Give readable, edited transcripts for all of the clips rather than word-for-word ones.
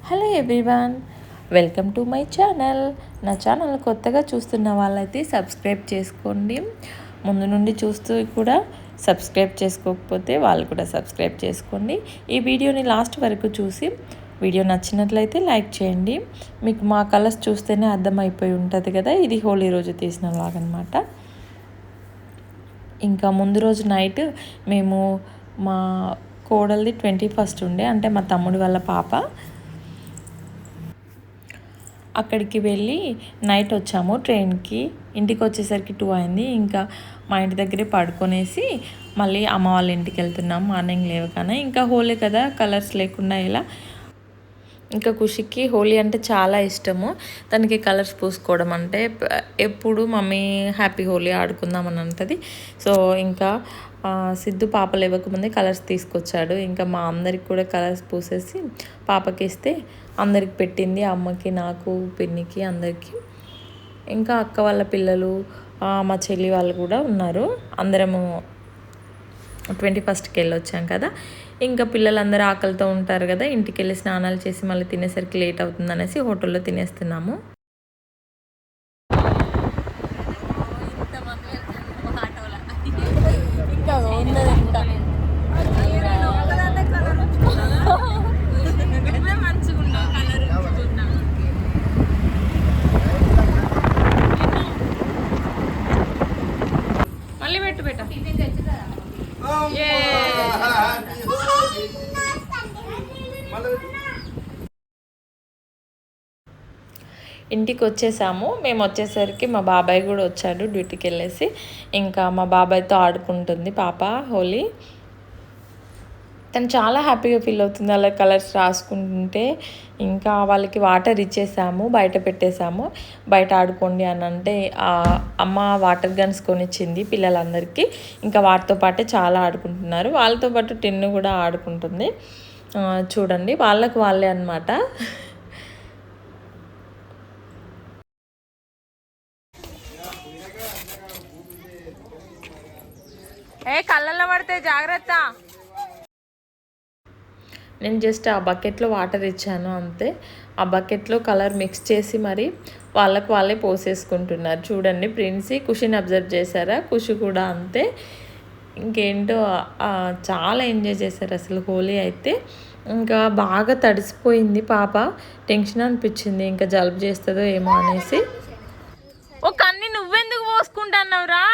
Hello everyone, welcome to my channel. నా channel కొత్తగా చూస్తున్న వాళ్ళైతే సబ్స్క్రైబ్ చేసుకోండి. ముందు నుండి చూస్తూ కూడా సబ్స్క్రైబ్ చేసుకోకపోతే వాళ్ళు కూడా సబ్స్క్రైబ్ చేసుకోండి. ఈ వీడియోని లాస్ట్ వరకు చూసి వీడియో నచ్చినట్లయితే లైక్ చేయండి. మీకు మా కలర్స్ చూస్తేనే అర్థమైపోయి ఉంటుంది కదా, ఇది హోలీ రోజు తీసిన వ్లాగ్ అనమాట. ఇంకా ముందు రోజు నైట్ మేము మా కోడలిది 21st ఉండే, అంటే మా తమ్ముడి వాళ్ళ పాప, అక్కడికి వెళ్ళి నైట్ వచ్చాము ట్రైన్కి. ఇంటికి వచ్చేసరికి 2 అయింది. ఇంకా మా ఇంటి దగ్గరే పడుకొనేసి మళ్ళీ అమ్మ వాళ్ళ ఇంటికి వెళ్తున్నాం మార్నింగ్ లేవగానే. ఇంకా హోలీ కదా, కలర్స్ లేకుండా ఇలా. ఇంకా ఖుషికి హోలీ అంటే చాలా ఇష్టము. తనకి కలర్స్ పూసుకోవడం అంటే ఎప్పుడు మమ్మీ హ్యాపీ హోలీ ఆడుకుందామని అంటది. సో ఇంకా సిద్ధు పాప లేవకముందే కలర్స్ తీసుకొచ్చాడు. ఇంకా మా అందరికి కూడా కలర్స్ పూసేసి పాపకి ఇస్తే అందరికి పెట్టింది, అమ్మకి, నాకు, పిన్నికి, అందరికీ. ఇంకా అక్క వాళ్ళ పిల్లలు, మా చెల్లి వాళ్ళు కూడా ఉన్నారు. అందరము 21st వెళ్ళొచ్చాం కదా. ఇంకా పిల్లలందరూ ఆకలితో ఉంటారు కదా, ఇంటికి వెళ్ళి స్నానాలు చేసి మళ్ళీ తినేసరికి లేట్ అవుతుంది అనేసి హోటల్లో తినేస్తున్నాము. మళ్ళీ పెట్టు బేట. ఇంటికి వచ్చేసాము. మేము వచ్చేసరికి మా బాబాయ్ కూడా వచ్చాడు డ్యూటీకి వెళ్ళేసి. ఇంకా మా బాబాయ్తో ఆడుకుంటుంది పాప హోలీ. తను చాలా హ్యాపీగా ఫీల్ అవుతుంది అలా కలర్స్ రాసుకుంటుంటే. ఇంకా వాళ్ళకి వాటర్ ఇచ్చేసాము, బయట పెట్టేసాము, బయట ఆడుకోండి అని అంటే అమ్మ వాటర్ గన్స్ కొనిచ్చింది పిల్లలందరికీ. ఇంకా వాటితో పాటే చాలా ఆడుకుంటున్నారు. వాళ్ళతో పాటు టిన్ను కూడా ఆడుకుంటుంది. చూడండి, వాళ్ళకు వాళ్ళే అనమాట. కళ్ళల్లో పడితే జాగ్రత్త. నేను జస్ట్ ఆ బకెట్లో వాటర్ ఇచ్చాను అంతే. ఆ బకెట్లో కలర్ మిక్స్ చేసి మరి వాళ్ళకు వాళ్ళే పోసేసుకుంటున్నారు. చూడండి ప్రిన్సీ, ఖుషిని అబ్జర్వ్ చేశారా? ఖుషి కూడా అంతే. ఇంకేంటో చాలా ఎంజాయ్ చేశారు అసలు హోలీ అయితే. ఇంకా బాగా తడిసిపోయింది పాప, టెన్షన్ అనిపించింది ఇంకా జలుబు చేస్తుందో ఏమో అనేసి. ఒక అన్ని నువ్వెందుకు పోసుకుంటున్నావురా?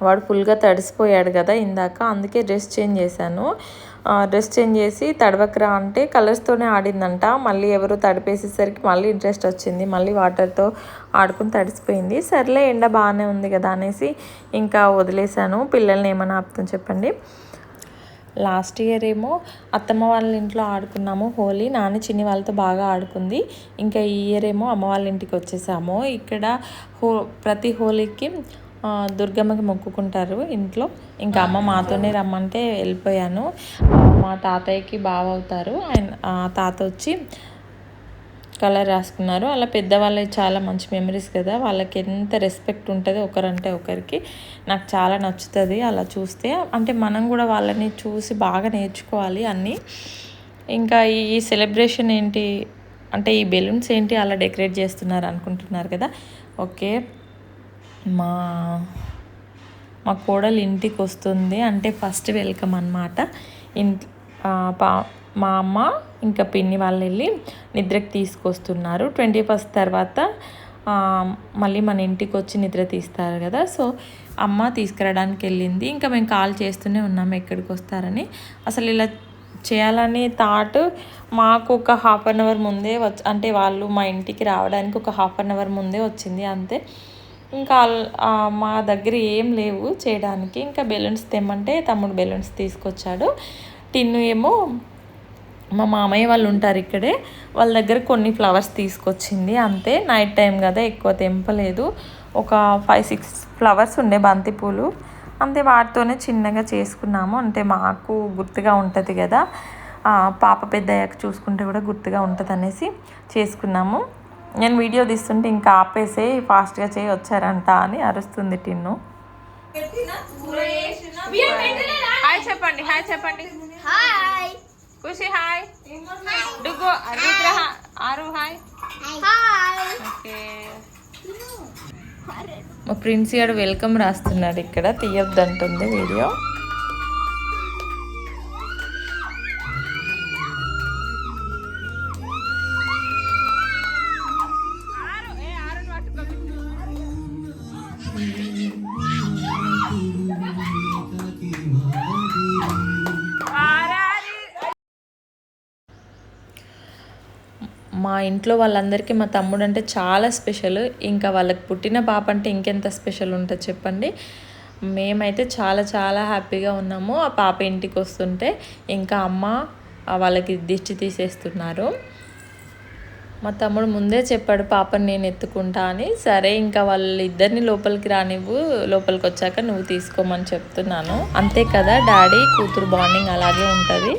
వాడు ఫుల్గా తడిసిపోయాడు కదా ఇందాక, అందుకే డ్రెస్ చేంజ్ చేశాను. డ్రెస్ చేంజ్ చేసి తడవకరా అంటే కలర్స్తోనే ఆడిందంట. మళ్ళీ ఎవరో తడిపేసేసరికి మళ్ళీ ఇంట్రెస్ట్ వచ్చింది, మళ్ళీ వాటర్తో ఆడుకుని తడిసిపోయింది. సర్లే ఎండ బాగానే ఉంది కదా అనేసి ఇంకా వదిలేశాను. పిల్లల్ని ఏమైనా ఆపుతాం చెప్పండి. లాస్ట్ ఇయర్ ఏమో అత్తమ్మ వాళ్ళ ఇంట్లో ఆడుకున్నాము హోలీ. నాని చిన్ని వాళ్ళతో బాగా ఆడుకుంది. ఇంకా ఈ ఇయర్ ఏమో అమ్మ వాళ్ళ ఇంటికి వచ్చేసాము. ఇక్కడ ప్రతి హోలీకి దుర్గమ్మకి మొక్కుకుంటారు ఇంట్లో. ఇంకా అమ్మ మాతోనే రమ్మంటే వెళ్ళిపోయాను. మా తాతయ్యకి బావ అవుతారు ఆయన, తాత వచ్చి కలర్ రాసుకున్నారు. అలా పెద్దవాళ్ళకి చాలా మంచి మెమరీస్ కదా, వాళ్ళకి ఎంత రెస్పెక్ట్ ఉంటుంది ఒకరంటే ఒకరికి. నాకు చాలా నచ్చుతుంది అలా చూస్తే. అంటే మనం కూడా వాళ్ళని చూసి బాగా నేర్చుకోవాలి అన్నీ. ఇంకా ఈ సెలబ్రేషన్ ఏంటి అంటే ఈ బెలూన్స్ ఏంటి అలా డెకరేట్ చేస్తున్నారు అనుకుంటున్నారు కదా. ఓకే, మా కోడలు ఇంటికి వస్తుంది అంటే ఫస్ట్ వెల్కమ్ అన్నమాట. మా అమ్మ ఇంకా పిన్ని వాళ్ళు వెళ్ళి నిద్రకి తీసుకొస్తున్నారు. 21st తర్వాత మళ్ళీ మన ఇంటికి వచ్చి నిద్ర తీస్తారు కదా. సో అమ్మ తీసుకురావడానికి వెళ్ళింది. ఇంకా మేము కాల్ చేస్తూనే ఉన్నాము ఎక్కడికి వస్తారని. అసలు ఇలా చేయాలని థాట్ మాకు ఒక 1/2 hour ముందే అంటే వాళ్ళు మా ఇంటికి రావడానికి ఒక 1/2 hour ముందే వచ్చింది అంతే. ఇంకా మా దగ్గర ఏం లేవు చేయడానికి. ఇంకా బెలూన్స్ తెమ్మంటే తమ్ముడు బెలూన్స్ తీసుకొచ్చాడు. టిన్ను ఏమో మా మామయ్య వాళ్ళు ఉంటారు ఇక్కడే, వాళ్ళ దగ్గర కొన్ని ఫ్లవర్స్ తీసుకొచ్చింది అంతే. నైట్ టైం కదా ఎక్కువ తెంపలేదు. ఒక 5-6 ఫ్లవర్స్ ఉండే బంతిపూలు అంతే, వాటితోనే చిన్నగా చేసుకున్నాము. అంటే మాకు గుర్తుగా ఉంటుంది కదా, పాప పెద్ద అయ్యాక చూసుకుంటే కూడా గుర్తుగా ఉంటుంది అనేసి చేసుకున్నాము. నేను వీడియో తీస్తుంటే ఇంకా ఆపేసే ఫాస్ట్గా చేయి వచ్చారంట అని అరుస్తుంది టిన్ను. హాయ్ చెప్పండి, హాయ్ చెప్పండి. హాయ్ ఖుషి హాయ్. డుగో రుద్ర ఆరు హాయ్. ఓకే. మా ప్రిన్స్ గారు వెల్కమ్ రాస్తున్నాడు ఇక్కడ, తీయొద్దంటుంది వీడియో. మా ఇంట్లో వాళ్ళందరికీ మా తమ్ముడు అంటే చాలా స్పెషల్. ఇంకా వాళ్ళకి పుట్టిన పాప అంటే ఇంకెంత స్పెషల్ ఉంటుంది చెప్పండి. మేమైతే చాలా చాలా హ్యాపీగా ఉన్నాము. ఆ పాప ఇంటికి వస్తుంటే ఇంకా అమ్మ వాళ్ళకి దిష్టి తీసేస్తున్నారు. మా తమ్ముడు ముందే చెప్పాడు పాపని నేను ఎత్తుకుంటా అని. సరే ఇంకా వాళ్ళిద్దరిని లోపలికి రానివ్వు, లోపలికి వచ్చాక నువ్వు తీసుకోమని చెప్తున్నాను. అంతే కదా, డాడీ కూతురు బాండింగ్ అలాగే ఉంటుంది.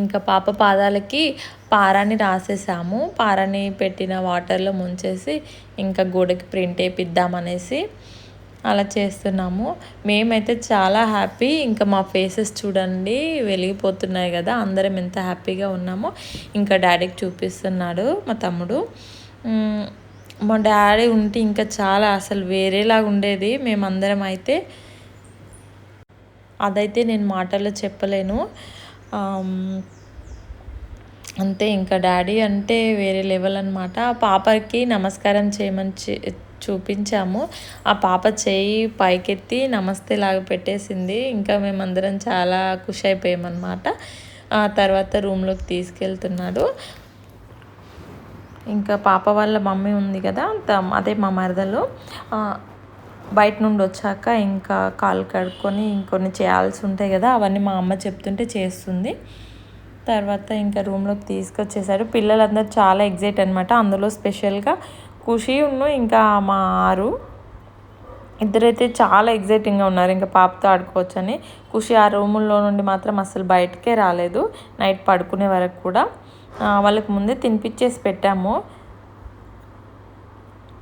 ఇంకా పాప పాదాలకి పారాని రాసేసాము. పారాని పెట్టిన వాటర్లో ముంచేసి ఇంకా గోడకి ప్రింట్ వేపిద్దామనేసి అలా చేస్తున్నాము. మేమైతే చాలా హ్యాపీ. ఇంకా మా ఫేసెస్ చూడండి వెలిగిపోతున్నాయి కదా, అందరం ఎంత హ్యాపీగా ఉన్నామో. ఇంకా డాడీకి చూపిస్తున్నాడు మా తమ్ముడు. మా డాడీ ఉంటే ఇంకా చాలా అసలు వేరేలాగా ఉండేది మేమందరం అయితే. అదైతే నేను మాటల్లో చెప్పలేను. అంతే, ఇంకా డాడీ అంటే వేరే లెవెల్ అనమాట. ఆ పాపకి నమస్కారం చేయమని చూపించాము. ఆ పాప చేయి పైకెత్తి నమస్తే లాగా పెట్టేసింది. ఇంకా మేమందరం చాలా ఖుషి అయిపోయామన్నమాట. ఆ తర్వాత రూమ్లోకి తీసుకెళ్తున్నాడు. ఇంకా పాప వాళ్ళ మమ్మీ ఉంది కదా, అదే మా మరదలు, బయట నుండి వచ్చాక ఇంకా కాలు కడుక్కొని ఇంకొన్ని చేయాల్సి ఉంటాయి కదా, అవన్నీ మా అమ్మ చెప్తుంటే చేస్తుంది. తర్వాత ఇంకా రూమ్లోకి తీసుకొచ్చేసారు. పిల్లలందరూ చాలా ఎగ్జైట్ అనమాట. అందులో స్పెషల్గా ఖుషి ఇంకా మా ఆరు ఇద్దరైతే చాలా ఎగ్జైటింగ్గా ఉన్నారు ఇంకా పాపతో ఆడుకోవచ్చని. ఖుషి ఆ రూముల్లో నుండి మాత్రం అసలు బయటకే రాలేదు నైట్ పడుకునే వరకు కూడా. వాళ్ళకి ముందే తినిపించేసి పెట్టాము.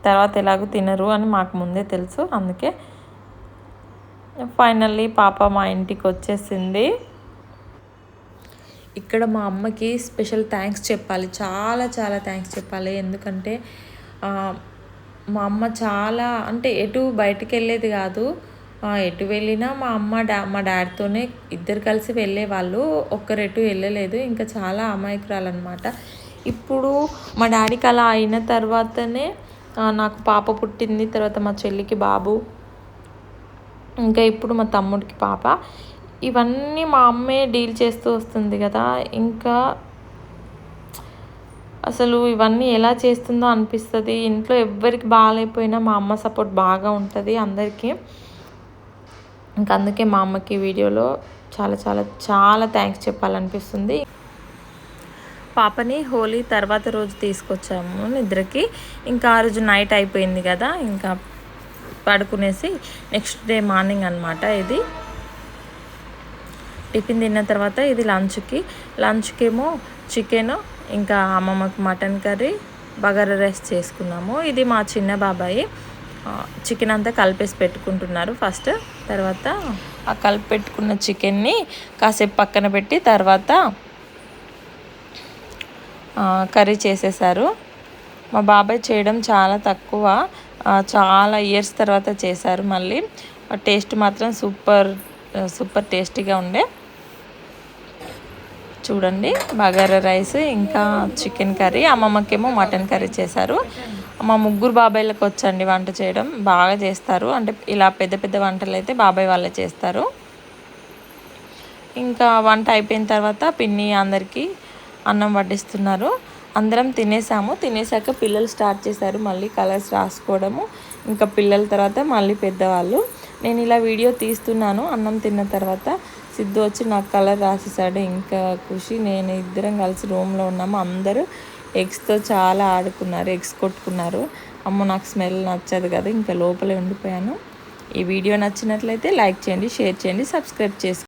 తర్వాత ఎలాగో తినరు అని మాకు ముందే తెలుసు. అందుకే ఫైనల్లీ పాప మా ఇంటికి వచ్చేసింది. ఇక్కడ మా అమ్మకి స్పెషల్ థ్యాంక్స్ చెప్పాలి, చాలా చాలా థ్యాంక్స్ చెప్పాలి. ఎందుకంటే మా అమ్మ చాలా అంటే ఎటు బయటికి వెళ్ళేది కాదు. ఎటు వెళ్ళినా మా అమ్మ మా డాడీతోనే ఇద్దరు కలిసి వెళ్ళేవాళ్ళు. ఒక్కరెటు వెళ్ళలేదు. ఇంకా చాలా అమాయకురాలన్నమాట. ఇప్పుడు మా డాడీకి అలా అయిన తర్వాతనే నాకు పాప పుట్టింది. తర్వాత మా చెల్లికి బాబు, ఇంకా ఇప్పుడు మా తమ్ముడికి పాప. ఇవన్నీ మా అమ్మే డీల్ చేస్తూ వస్తుంది కదా. ఇంకా అసలు ఇవన్నీ ఎలా చేస్తుందో అనిపిస్తుంది. ఇంట్లో ఎవ్వరికి బాగాలేకపోయినా మా అమ్మ సపోర్ట్ బాగా ఉంటుంది అందరికీ. ఇంకా అందుకే మా అమ్మకి వీడియోలో చాలా చాలా చాలా థ్యాంక్స్ చెప్పాలనిపిస్తుంది. పాపని హోలీ తర్వాత రోజు తీసుకొచ్చాము నిద్రకి. ఇంకా ఆ రోజు నైట్ అయిపోయింది కదా, ఇంకా పడుకునేసి నెక్స్ట్ డే మార్నింగ్ అనమాట ఇది. టిఫిన్ తిన్న తర్వాత ఇది లంచ్కి ఏమో చికెన్, ఇంకా అమ్మమ్మకి మటన్ కర్రీ, బగారా రైస్ చేసుకున్నాము. ఇది మా చిన్న బాబాయి చికెన్ అంతా కలిపేసి పెట్టుకుంటున్నారు ఫస్ట్. తర్వాత ఆ కలిపి పెట్టుకున్న చికెన్ని కాసేపు పక్కన పెట్టి తర్వాత కర్రీ చేసేసారు. మా బాబాయ్ చేయడం చాలా తక్కువ, చాలా ఇయర్స్ తర్వాత చేశారు. మళ్ళీ టేస్ట్ మాత్రం సూపర్ సూపర్ టేస్టీగా ఉండే. చూడండి, బగారా రైస్ ఇంకా చికెన్ కర్రీ. అమ్మమ్మకేమో మటన్ కర్రీ చేశారు. మా ముగ్గురు బాబాయ్లకు వచ్చండి వంట చేయడం, బాగా చేస్తారు. అంటే ఇలా పెద్ద పెద్ద వంటలు అయితే బాబాయ్ వాళ్ళే చేస్తారు. ఇంకా వంట అయిపోయిన తర్వాత పిన్ని అందరికీ అన్నం వడ్డిస్తున్నారు. అందరం తినేసాము. తినేసాక పిల్లలు స్టార్ట్ చేశారు మళ్ళీ కలర్స్ రాసుకోవడము. ఇంకా పిల్లల తర్వాత మళ్ళీ పెద్దవాళ్ళు. నేను ఇలా వీడియో తీస్తున్నాను. అన్నం తిన్న తర్వాత సిద్ధు వచ్చి నాకు కలర్ రాసేసాడు. ఇంకా ఖుషి నేను ఇద్దరం కలిసి రూమ్లో ఉన్నాము. అందరూ ఎగ్స్తో చాలా ఆడుకున్నారు, ఎగ్స్ కొట్టుకున్నారు. అమ్మో నాకు స్మెల్ నచ్చదు కదా, ఇంకా లోపలే ఉండిపోయాను. ఈ వీడియో నచ్చినట్లయితే లైక్ చేయండి, షేర్ చేయండి, సబ్స్క్రైబ్ చేసుకోండి.